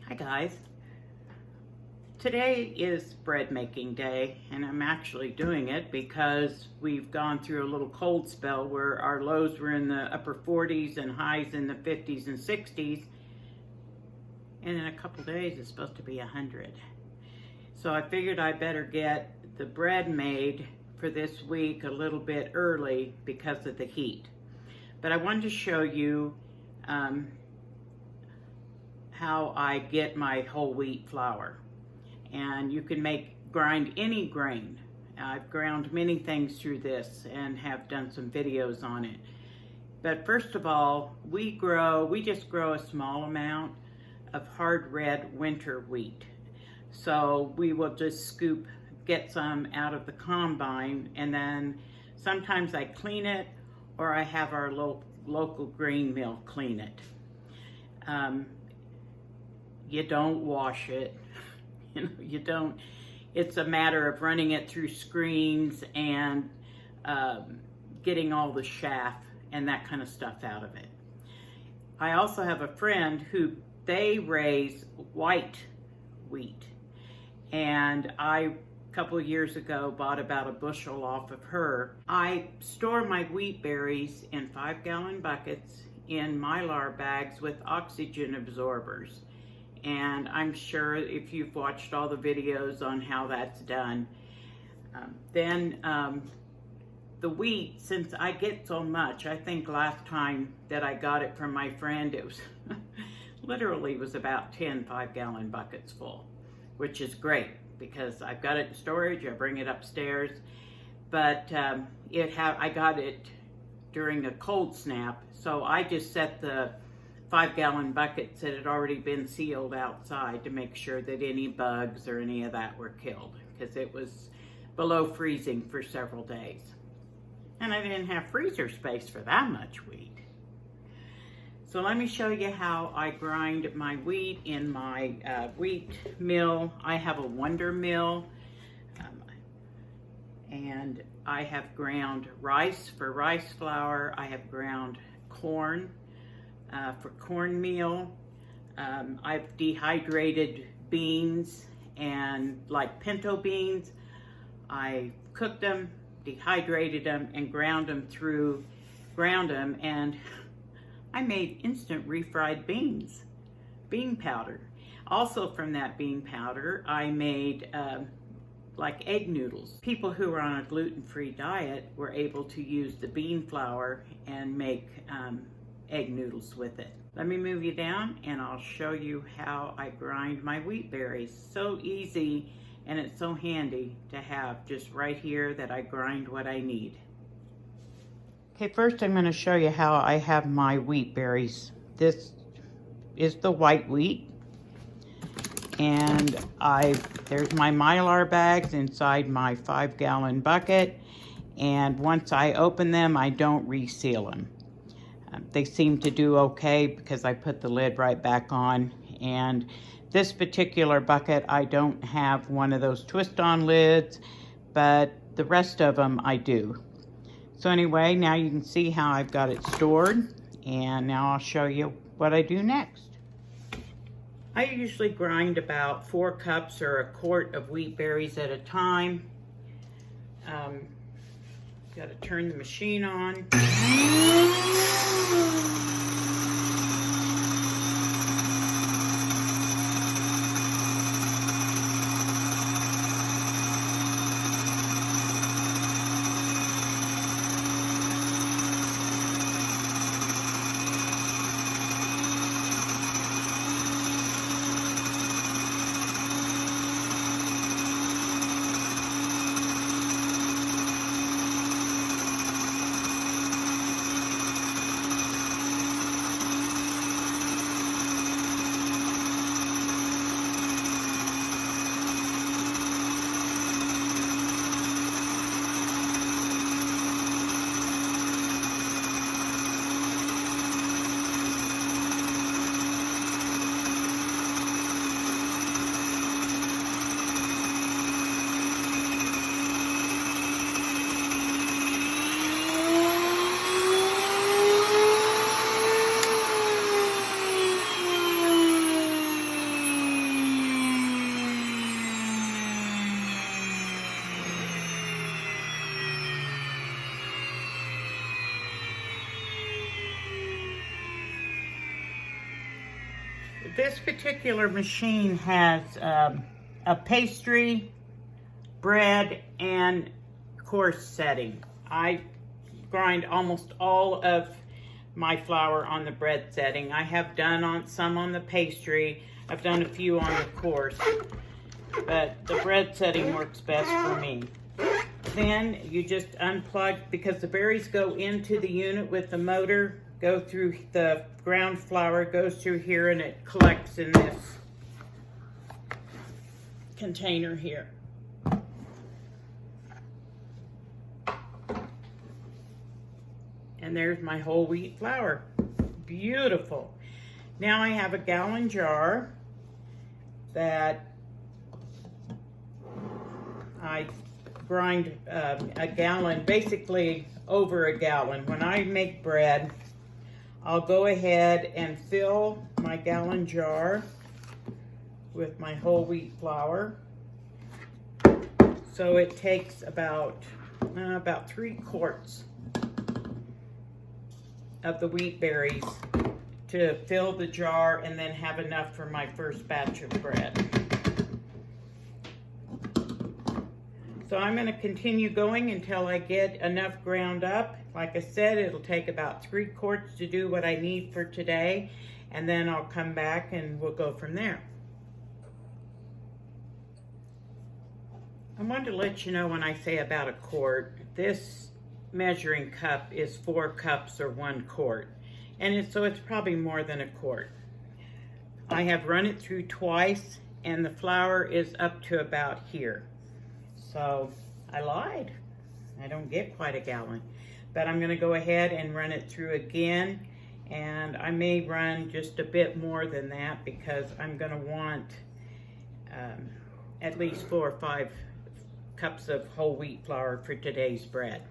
Hi guys. Today is bread making day, and I'm actually doing it because we've gone through a little cold spell where our lows were in the upper 40s and highs in the 50s and 60s, and in a couple days it's supposed to be 100. So I figured I better get the bread made for this week a little bit early because of the heat. But I wanted to show you how I get my whole wheat flour. And you can grind any grain. I've ground many things through this and have done some videos on it. But first of all, we just grow a small amount of hard red winter wheat. So we will just get some out of the combine, and then sometimes I clean it or I have our local grain mill clean it. You don't wash it. You don't. It's a matter of running it through screens and getting all the chaff and that kind of stuff out of it. I also have a friend who they raise white wheat, and a couple of years ago bought about a bushel off of her. I store my wheat berries in 5-gallon buckets in Mylar bags with oxygen absorbers. And I'm sure if you've watched all the videos on how that's done, the wheat, since I get so much, I think last time that I got it from my friend, it was literally was about 10 5-gallon buckets full, which is great because I've got it in storage. I bring it upstairs, but I got it during a cold snap, so I just set the 5-gallon buckets that had already been sealed outside to make sure that any bugs or any of that were killed, because it was below freezing for several days. And I didn't have freezer space for that much wheat. So let me show you how I grind my wheat in my wheat mill. I have a Wonder Mill, and I have ground rice for rice flour. I have ground corn for cornmeal. I've dehydrated beans, and like pinto beans, I cooked them, dehydrated them, and ground them, and I made instant refried beans, bean powder. Also from that bean powder, I made like egg noodles. People who are on a gluten-free diet were able to use the bean flour and make egg noodles with it. Let me move you down and I'll show you how I grind my wheat berries. So easy, and it's so handy to have just right here that I grind what I need. Okay, first I'm going to show you how I have my wheat berries. This is the white wheat, and there's my Mylar bags inside my 5-gallon bucket, and once I open them, I don't reseal them. They seem to do okay because I put the lid right back on. And this particular bucket, I don't have one of those twist-on lids, but the rest of them I do. So anyway, now you can see how I've got it stored, and now I'll show you what I do next. I usually grind about 4 cups or a quart of wheat berries at a time. Got to turn the machine on. this particular machine has a pastry, bread, and coarse setting. I grind almost all of my flour on the bread setting. I have done some on the pastry. I've done a few on the coarse, but the bread setting works best for me. Then you just unplug, because the berries go into the unit with the motor, go through the ground flour, goes through here, and it collects in this container here. And there's my whole wheat flour. Beautiful. Now I have a gallon jar that I grind a gallon, basically over a gallon. When I make bread, I'll go ahead and fill my gallon jar with my whole wheat flour. So it takes about 3 quarts of the wheat berries to fill the jar and then have enough for my first batch of bread. So I'm going to continue going until I get enough ground up. Like I said, it'll take about 3 quarts to do what I need for today, and then I'll come back and we'll go from there. I wanted to let you know, when I say about a quart, this measuring cup is 4 cups or 1 quart, and so it's probably more than a quart. I have run it through twice, and the flour is up to about here. So I lied. I don't get quite a gallon, but I'm going to go ahead and run it through again, and I may run just a bit more than that because I'm going to want at least 4 or 5 cups of whole wheat flour for today's bread.